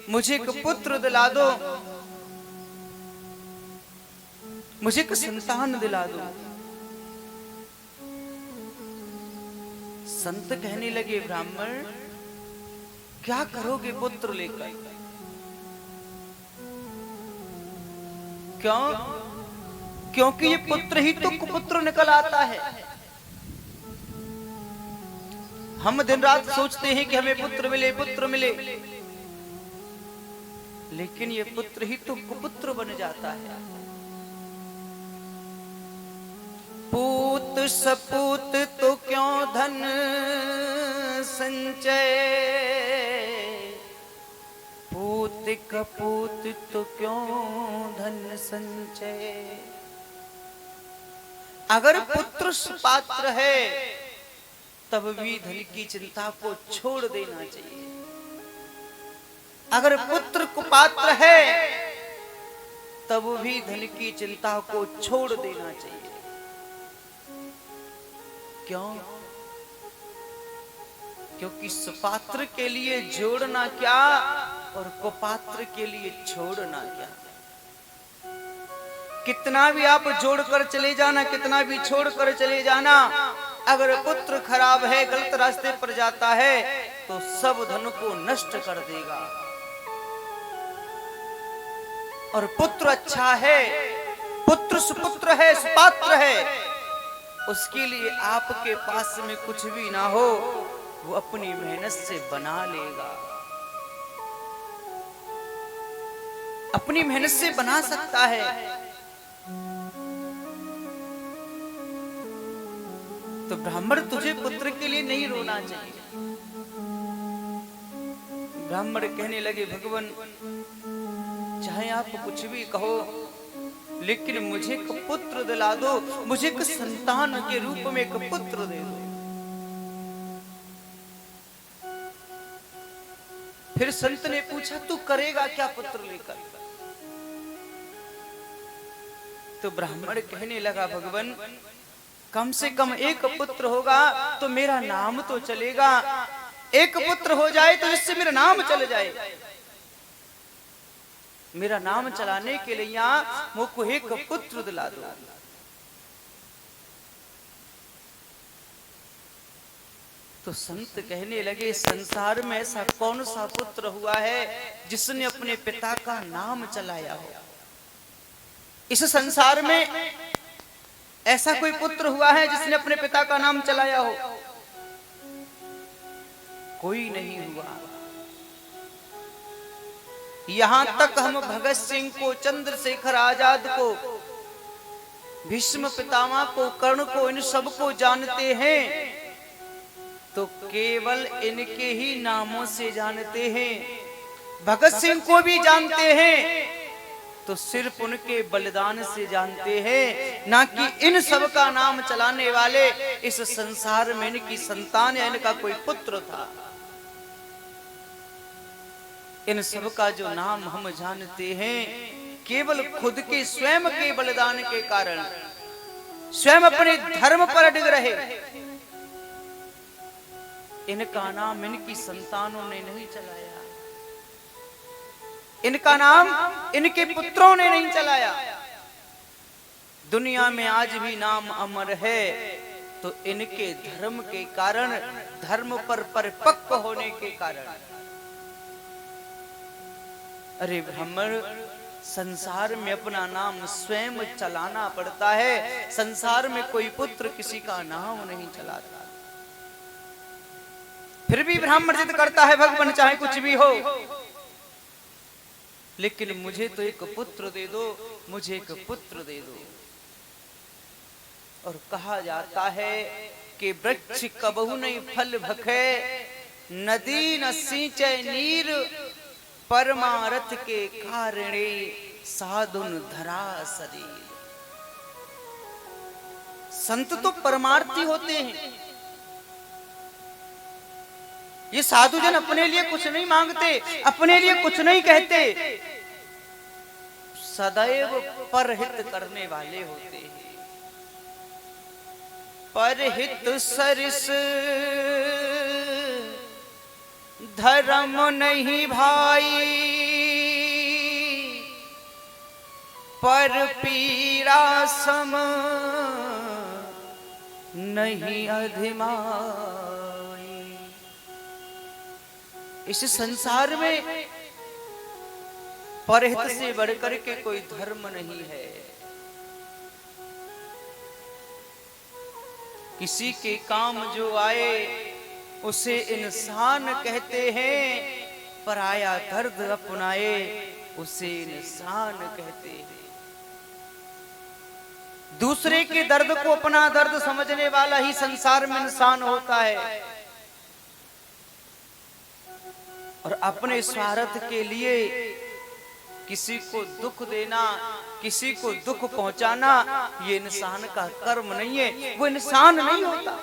मुझे एक पुत्र दिला दो, मुझे एक संतान दिला दो। संत कहने लगे, ब्राह्मण क्या करोगे पुत्र लेकर? क्यों? क्योंकि ये पुत्र ही तो कुपुत्र निकल आता है। हम दिन रात सोचते हैं कि हमें पुत्र मिले, पुत्र मिले, लेकिन ये पुत्र ही तो कुपुत्र बन जाता है। पूत सपूत तो क्यों धन संचय, पूत कपूत तो क्यों धन संचय। अगर पुत्र सुपात्र है तब भी धन की चिंता को छोड़ देना चाहिए। अगर पुत्र कुपात्र है तब भी धन की चिंता को छोड़ देना चाहिए। क्यों? क्योंकि सुपात्र के लिए जोड़ना क्या और कुपात्र के लिए छोड़ना क्या। कितना भी आप जोड़कर चले जाना, कितना भी छोड़कर चले जाना, अगर पुत्र खराब है, गलत रास्ते पर जाता है तो सब धन को नष्ट कर देगा। और पुत्र अच्छा है, पुत्र सुपुत्र है, सुपात्र है, उसके लिए आपके पास में कुछ भी ना हो, वो अपनी मेहनत से बना लेगा, अपनी मेहनत से बना सकता है। तो ब्राह्मण तुझे पुत्र के लिए नहीं रोना चाहिए। ब्राह्मण कहने लगे, भगवान चाहे आप कुछ भी कहो, लेकिन मुझे एक पुत्र दिला दो, मुझे एक संतान के रूप में एक पुत्र दे दो। फिर संत ने पूछा, तू करेगा क्या पुत्र लेकर? तो ब्राह्मण कहने लगा, भगवान कम से कम एक पुत्र होगा तो मेरा नाम तो चलेगा, एक पुत्र हो जाए तो इससे मेरा नाम चल जाए। मेरा नाम चलाने के लिए यहाँ मुझको एक पुत्र दिला दो। तो संत कहने लगे, संसार में ऐसा कौन सा पुत्र हुआ है जिसने अपने पिता का नाम चलाया हो? इस संसार में ऐसा कोई पुत्र हुआ है जिसने अपने पिता का नाम चलाया हो? कोई नहीं हुआ। यहां तक हम भगत सिंह को, चंद्रशेखर आजाद को, भीष्म पितामह को, कर्ण को, इन सबको जानते हैं तो केवल इनके ही नामों से जानते हैं। भगत सिंह को भी जानते हैं तो सिर्फ उनके बलिदान से जानते हैं, ना कि इन सब का नाम चलाने वाले इस संसार में इनकी संतान या इनका कोई पुत्र था। इन सब का जो नाम हम जानते हैं केवल खुद के स्वयं के बलिदान के कारण, स्वयं अपने धर्म पर अडिग रहे। इनका नाम इनकी संतानों ने नहीं चलाया, इनका नाम इनके पुत्रों ने नहीं चलाया। दुनिया में आज भी नाम अमर है तो इनके धर्म के कारण, धर्म पर परिपक्व होने के कारण। अरे ब्राह्मण, संसार में अपना नाम स्वयं चलाना पड़ता है। संसार में कोई पुत्र किसी का नाम नहीं चलाता। फिर भी ब्राह्मण जिद करता है, भगवान चाहे कुछ भी हो, लेकिन मुझे तो एक पुत्र दे दो, मुझे एक पुत्र दे दो। और कहा जाता है कि वृक्ष कबहु नहीं फल भखे, नदी न सींचे नीर, परमारथ के कारणे साधुन धरा शरीर। संत तो परमार्थी होते हैं। ये साधु जन अपने लिए कुछ नहीं मांगते, अपने लिए कुछ नहीं कहते, सदैव परहित करने वाले होते हैं। परहित सरिस धर्म नहीं भाई, पर पीरा सम नहीं अधिमाई। इस संसार में परहित से बढ़कर के कोई धर्म नहीं है। किसी के काम जो आए उसे इंसान कहते हैं, पराया दर्द अपनाए उसे इंसान कहते हैं। दूसरे के दर्द को अपना दर्द समझने वाला ही संसार में इंसान होता है। और अपने स्वार्थ के लिए किसी को दुख देना, किसी को दुख पहुंचाना, ये इंसान का कर्म नहीं है, वो इंसान नहीं होता।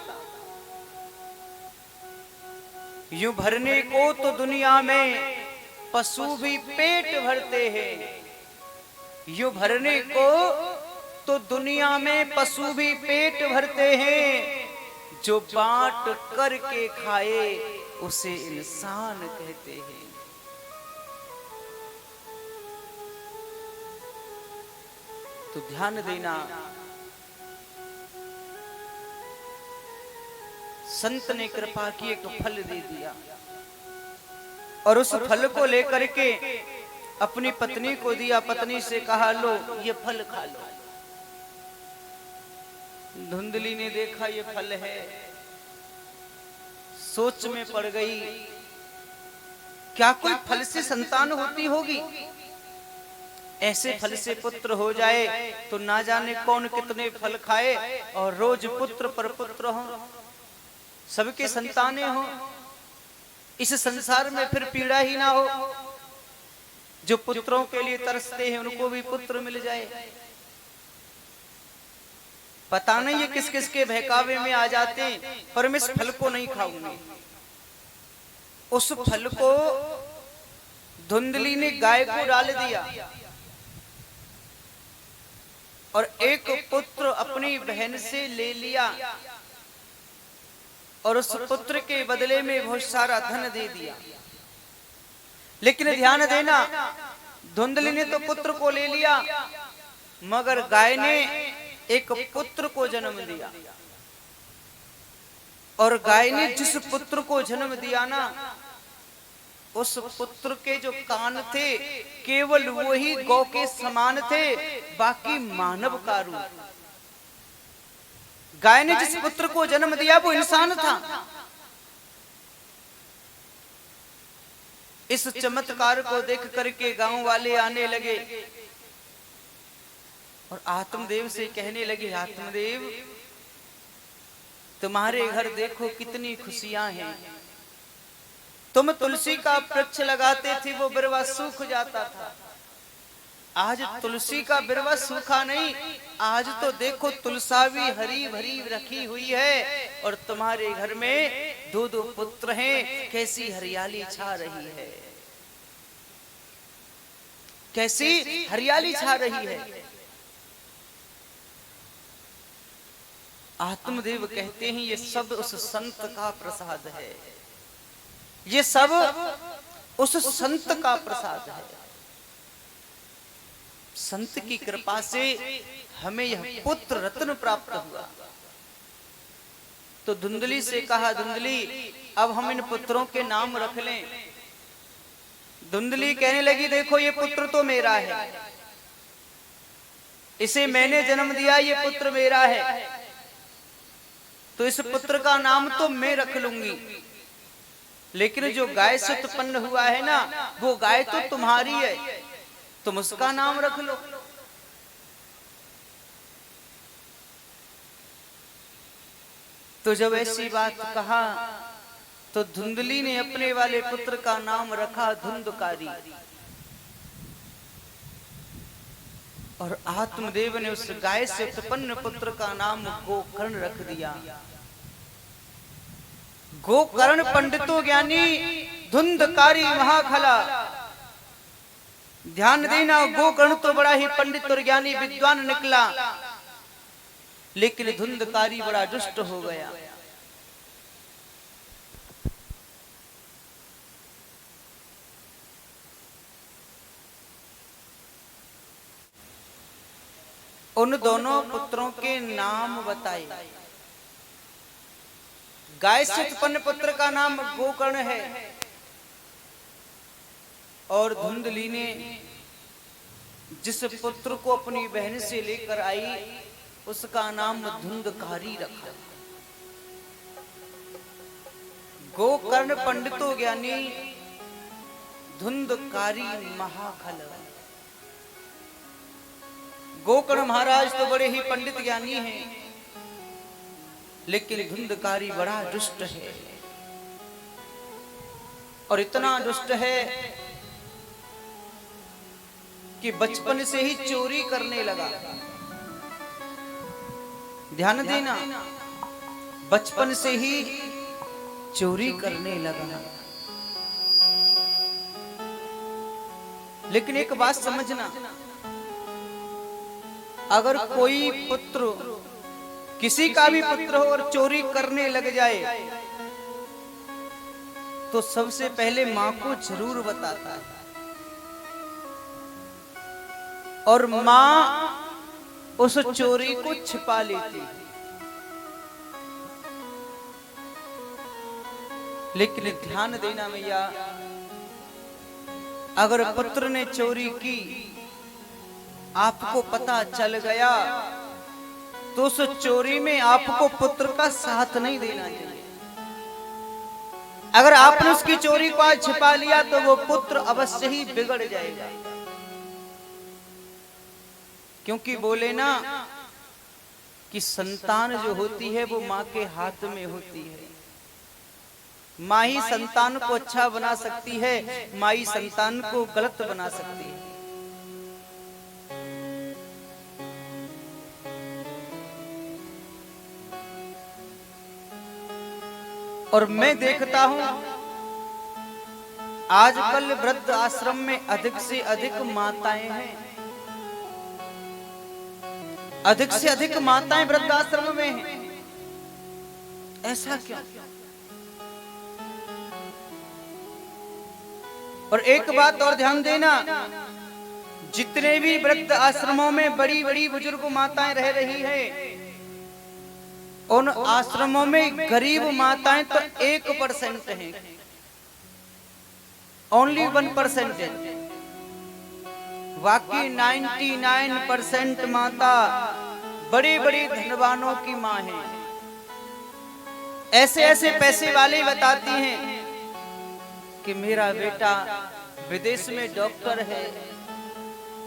यूं भरने को तो दुनिया में पशु भी पेट भरते हैं। यूं भरने को तो दुनिया में पशु भी पेट भरते हैं, जो बांट करके खाए उसे इंसान कहते हैं। तो ध्यान देना, संत ने कृपा की एक फल दे दिया और उस फल को लेकर के अपनी पत्नी को दिया। पत्नी से कहा, लो ये फल खा लो। धुंधली ने देखा ये फल है, सोच में पड़ गई, क्या कोई फल से संतान होती होगी? ऐसे फल से पुत्र हो जाए तो ना जाने कौन कितने फल खाए और रोज पुत्र पर पुत्र हो, सबके संतानें हो, इस संसार में फिर पीड़ा ही ना हो। जो पुत्रों के लिए तरसते हैं उनको भी पुत्र मिल जाए। पता नहीं ये किस किस के बहकावे में आ जाते हैं, पर मैं इस फल को नहीं खाऊंगी। उस फल को धुंधली ने गाय को डाल दिया और एक पुत्र अपनी बहन से ले लिया और उस पुत्र के बदले में बहुत सारा धन दे दिया। लेकिन ध्यान देना, धुंधली ने तो पुत्र को ले लिया, मगर गाय ने एक पुत्र को जन्म दिया। और गाय ने जिस पुत्र को जन्म दिया ना, उस पुत्र के जो कान थे केवल वही गौ के समान थे, बाकी मानव का रूप। गाय ने जिस पुत्र को जन्म दिया वो इंसान था। इस चमत्कार को देख करके गांव वाले आने लगे और आत्मदेव से कहने लगे, आत्मदेव तुम्हारे घर देखो कितनी खुशियां हैं। तुम तुलसी का वृक्ष लगाते थे, वो बिरवा सूख जाता था। आज तुलसी का बिरवा सूखा नहीं, आज तो देखो तुलसा भी हरी भरी रखी हुई है और तुम्हारे घर में दो दो पुत्र हैं। कैसी हरियाली छा रही है, कैसी हरियाली छा रही है। आत्मदेव कहते हैं ये सब उस संत का प्रसाद है, ये सब उस संत का प्रसाद है। संत की कृपा से हमें यह पुत्र रत्न प्राप्त हुआ। तो धुंधली से कहा, धुंधली अब हम इन पुत्रों के नाम रख लें। धुंधली कहने लगी, देखो ये पुत्र तो मेरा है, इसे मैंने जन्म दिया, ये पुत्र मेरा है, तो इस पुत्र का नाम तो मैं रख लूंगी, लेकिन जो गाय से उत्पन्न हुआ है ना, वो गाय तो तुम्हारी है, तुम उसका नाम रख लो। तो जब ऐसी बात कहा तो धुंधली ने अपने वाले पुत्र का नाम रखा धुंधकारी, और आत्मदेव ने उस गाय से उत्पन्न पुत्र का नाम गोकर्ण रख दिया। गोकर्ण पंडितो ज्ञानी धुंधकारी महाखला। ध्यान देना, गोकर्ण तो बड़ा ही पंडित और ज्ञानी विद्वान निकला, लेकिन धुंधकारी बड़ा दुष्ट हो गया। उन दोनों पुत्रों के नाम बताए। गाय से उत्पन्न पुत्र का नाम गोकर्ण है और धुंधली ने जिस पुत्र को अपनी बहन से लेकर आई उसका नाम धुंधकारी रखा। गोकर्ण पंडितो ज्ञानी, धुंधकारी महाखल। गोकर्ण महाराज तो बड़े ही पंडित ज्ञानी हैं, लेकिन धुंधकारी बड़ा दुष्ट है और इतना दुष्ट है कि बचपन से ही चोरी करने लगा। ध्यान देना, बचपन से ही चोरी करने लगा। लेकिन एक बात समझना, अगर कोई पुत्र, किसी का भी पुत्र हो और चोरी करने लग जाए तो सबसे पहले मां को जरूर बताता है और मां उस चोरी को छिपा लेती है। लेकिन ध्यान देना भैया, अगर पुत्र ने चोरी की, आपको पता चल गया तो उस चोरी में आपको पुत्र का साथ नहीं देना चाहिए। अगर आपने उसकी चोरी को आज छिपा लिया तो वो पुत्र अवश्य ही बिगड़ जाएगा। क्योंकि बोले ना कि संतान जो होती है वो माँ के हाथ में होती है। माँ ही संतान को अच्छा बना सकती है, माँ ही संतान को गलत बना सकती है। और मैं देखता हूं आजकल वृद्ध आश्रम में अधिक से अधिक माताएं हैं, अधिक से अधिक माताएं वृद्ध आश्रम में हैं। ऐसा क्यों? और एक बात और ध्यान देना, जितने भी वृद्ध आश्रमों में बड़ी बड़ी बुजुर्ग माताएं रह रही है, उन आश्रमों में गरीब माताएं तो 1% हैं, ओनली 1% है। बाकी 99% माता बड़े बड़े धनवानों की माँ है। ऐसे ऐसे पैसे वाले बताती हैं कि मेरा बेटा विदेश में डॉक्टर है,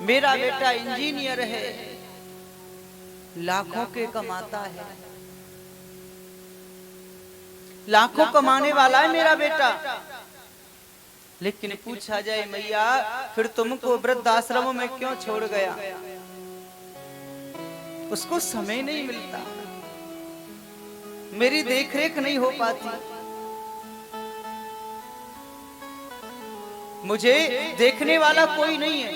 मेरा बेटा इंजीनियर है, लाखों के कमाता है, लाखों कमाने वाला है मेरा बेटा। लेकिन पूछा जाए मैया फिर तुमको वृद्ध आश्रम में क्यों छोड़ गया? उसको समय नहीं मिलता, मेरी देखरेख नहीं हो पाती, मुझे देखने वाला कोई नहीं है।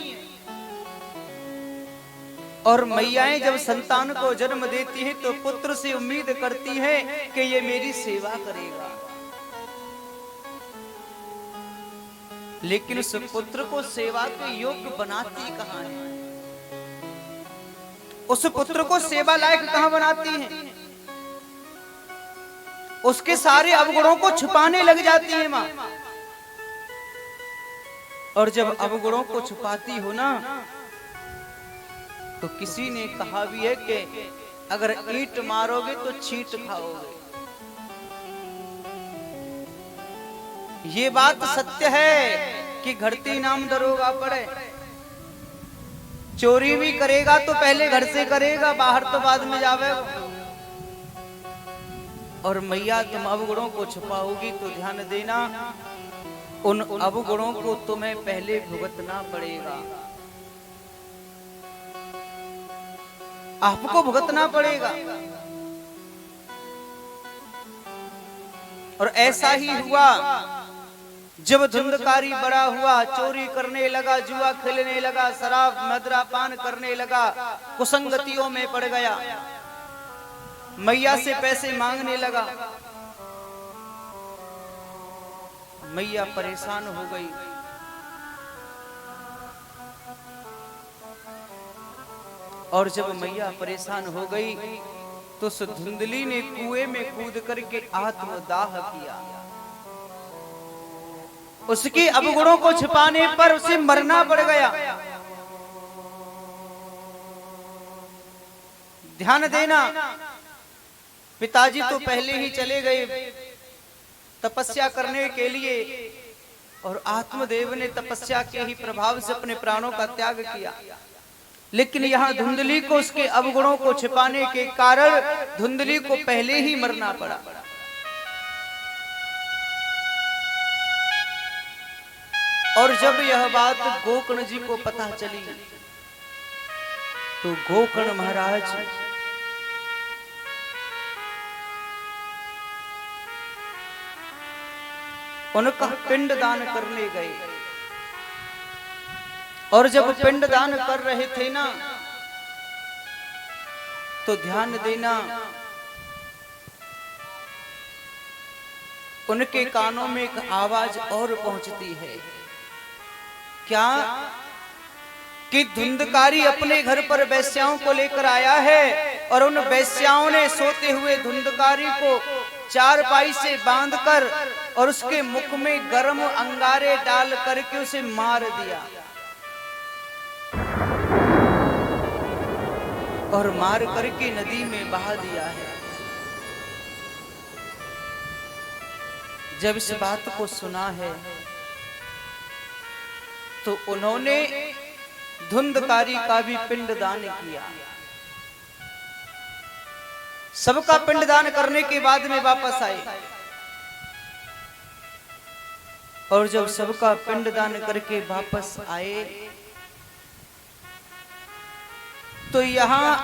और मैयाएं जब संतान को जन्म देती हैं तो पुत्र से उम्मीद करती है कि ये मेरी सेवा करेगा, लेकिन उस पुत्र को सेवा के योग्य बनाती कहां है? उस पुत्र को सेवा लायक कहां बनाती है? उसके सारे अवगुणों को छुपाने लग जाती है मां। और जब अवगुणों को छुपाती हो ना, तो किसी ने कहा भी है कि अगर ईंट मारोगे तो छींट खाओगे। ये बात सत्य है कि घड़ती नाम दरोगा पड़े। चोरी भी करेगा तो पहले घर से करेगा, बाहर तो बाद में जावे। और मैया तुम अवगुणों को छुपाओगी तो ध्यान देना, उन अवगुणों को तुम्हें पहले भुगतना पड़ेगा, आपको भुगतना पड़ेगा। और ऐसा ही हुआ जब धुंधकारी बड़ा हुआ, चोरी करने लगा, जुआ खेलने लगा, शराब मदिरा पान करने लगा, कुसंगतियों में पड़ गया, मैया से पैसे मांगने लगा। मैया परेशान हो गई। और जब मैया परेशान हो गई तो उस धुंधली ने कुएं में कूद करके आत्मदाह किया। उसके अवगुणों को छिपाने पर उसे मरना पड़ गया। ध्यान देना, पिताजी तो पहले ही चले गए तपस्या करने के लिए और आत्मदेव ने तपस्या के ही प्रभाव से अपने प्राणों का त्याग किया। लेकिन यहाँ धुंधली को उसके अवगुणों को छिपाने के कारण धुंधली को पहले ही मरना पड़ा। और जब यह बात गोकर्ण जी को पता चली तो गोकर्ण महाराज उनका पिंडदान करने गए। और जब पिंडदान कर रहे थे ना, तो ध्यान देना, उनके कानों में एक आवाज और पहुंचती है। क्या? कि धुंधकारी अपने घर पर वैश्याओं को लेकर आया है और उन वैश्याओं ने सोते हुए धुंधकारी को चारपाई से बांधकर और उसके मुख में गर्म अंगारे डाल करके उसे मार दिया और मार करके नदी में बहा दिया है। जब इस बात को सुना है तो उन्होंने धुंधकारी का भी पिंडदान किया। सबका पिंडदान करने के बाद में वापस आए और जब सबका पिंडदान करके वापस आए तो यहाँ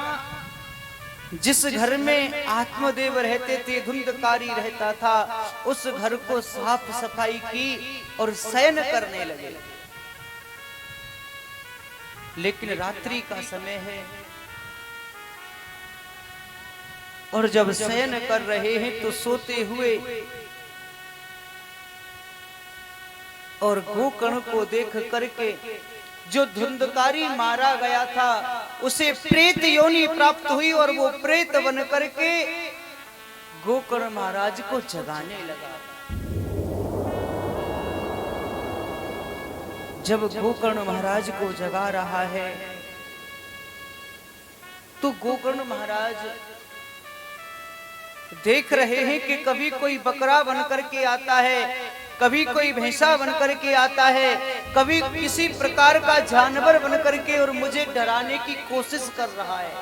जिस घर में आत्मदेव रहते थे, धुंधकारी रहता था, उस घर को साफ सफाई की और शयन करने लगे। लेकिन रात्रि का समय है और जब शयन कर रहे हैं तो सोते हुए और गोकर्ण को देख करके जो धुंधकारी मारा गया था उसे प्रेत योनि प्राप्त हुई और वो प्रेत बन करके गोकर्ण महाराज को जगाने लगा। जब गोकर्ण महाराज को जगा रहा है तो गोकर्ण महाराज देख रहे हैं कि कभी कोई बकरा बनकर के आता है, कभी कोई भैंसा बनकर के आता है, कभी किसी प्रकार का जानवर बनकर के और मुझे डराने की कोशिश कर रहा है।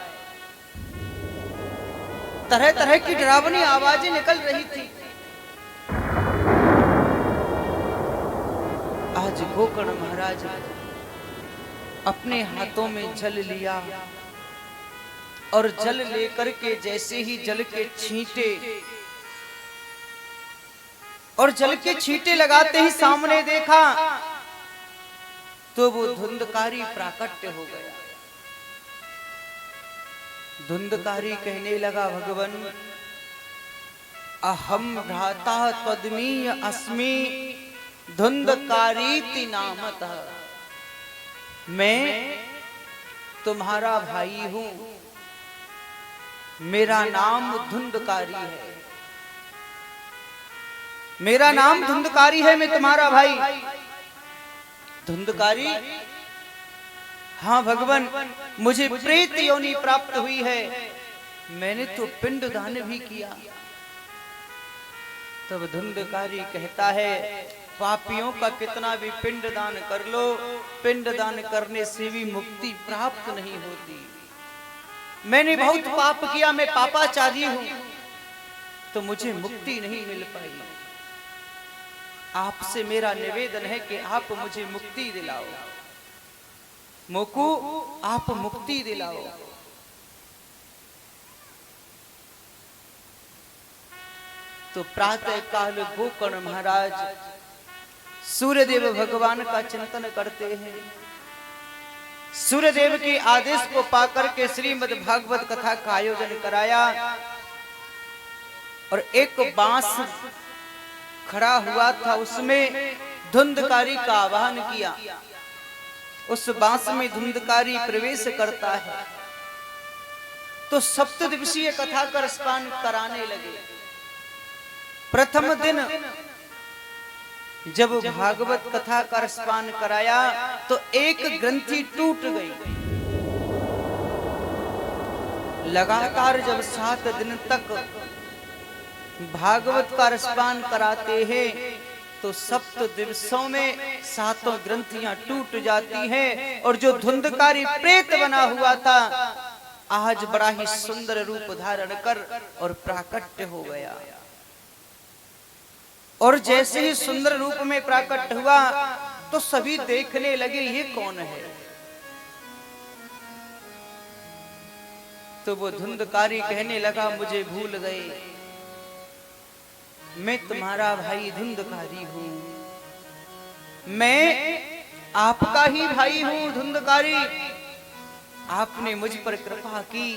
तरह तरह की डरावनी आवाजें निकल रही थी। आज गोकर्ण महाराज अपने हाथों में जल लिया और जल लेकर के जैसे ही जल के छींटे और जल के छींटे लगाते ही सामने देखा तो वो धुंधकारी प्राकट्य हो गया। धुंधकारी कहने लगा, भगवन अहम भ्राता त्वदमीय अस्मि धुंधकारीति नामतः, मैं तुम्हारा भाई हूं, मेरा नाम धुंधकारी है, मेरा नाम धुंधकारी है, मैं तुम्हारा भाई। धुंधकारी, हाँ भगवान, मुझे प्रेत योनि प्राप्त हुई है, मैंने तो पिंडदान भी किया। तब धुंधकारी कहता है, पापियों का कितना भी पिंडदान कर लो, पिंडदान करने से भी मुक्ति प्राप्त नहीं होती। मैंने बहुत पाप किया, मैं पापाचारी हूं, तो मुझे मुक्ति नहीं मिल पाई। आपसे मेरा निवेदन है कि आप मुझे मुक्ति दिलाओ, मोकू आप मुक्ति दिलाओ। तो प्रातः काल गोकर्ण महाराज सूर्यदेव भगवान का चिंतन करते हैं। सूर्यदेव के आदेश को पाकर के श्रीमद् भागवत कथा का आयोजन कराया और एक बांस खड़ा हुआ था, उसमें धुंधकारी का आवाहन किया। उस बांस में धुंधकारी प्रवेश करता है तो सप्तदिवसीय कथा का रसपान कराने लगे। प्रथम दिन जब भागवत कथा का रसपान कराया तो एक ग्रंथि टूट गई। लगातार जब 7 दिन तक भागवत का रसपान कराते हैं तो 7 दिवसों में 7 ग्रंथियां टूट जाती हैं और जो धुंधकारी प्रेत बना हुआ था आज बड़ा ही सुंदर रूप धारण कर और प्राकट्य हो गया। और जैसे ही सुंदर रूप में प्राकट हुआ तो सभी देखने लगे ये कौन है। तो वो धुंधकारी कहने लगा मुझे भूल गए, मैं तुम्हारा भाई धुंधकारी हूं, मैं आपका ही भाई हूं धुंधकारी। आपने मुझ पर कृपा की,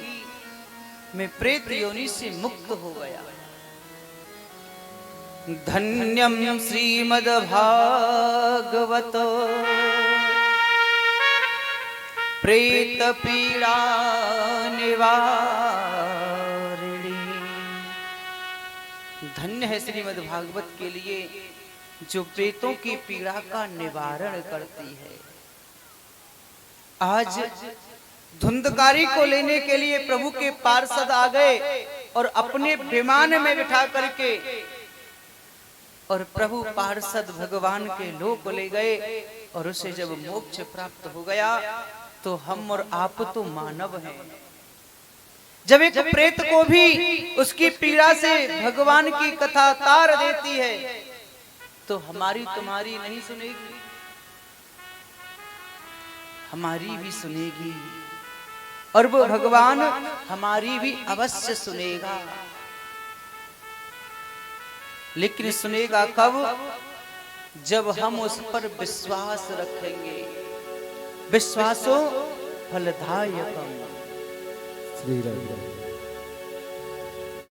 मैं प्रेत योनि से मुक्त हो गया। धन्यम श्रीमद् भागवत प्रेत पीड़ा निवारिणी। धन्य है श्रीमद् भागवत के लिए जो प्रेतों की पीड़ा का निवारण करती है। आज धुंधकारी को लेने के लिए प्रभु के पार्षद आ गए और अपने विमान में बिठा करके और प्रभु पार्षद भगवान के लोक ले गए और उसे जब मोक्ष प्राप्त हो गया तो हम और आप तो मानव हैं। जब एक प्रेत को भी उसकी पीड़ा से भगवान की कथा तार देती है तो हमारी तुम्हारी नहीं सुनेगी, हमारी भी सुनेगी और वो भगवान हमारी भी अवश्य सुनेगा। लेकिन सुनेगा कब? जब हम उस पर विश्वास रखेंगे। विश्वासो फलदायकम। श्री राम।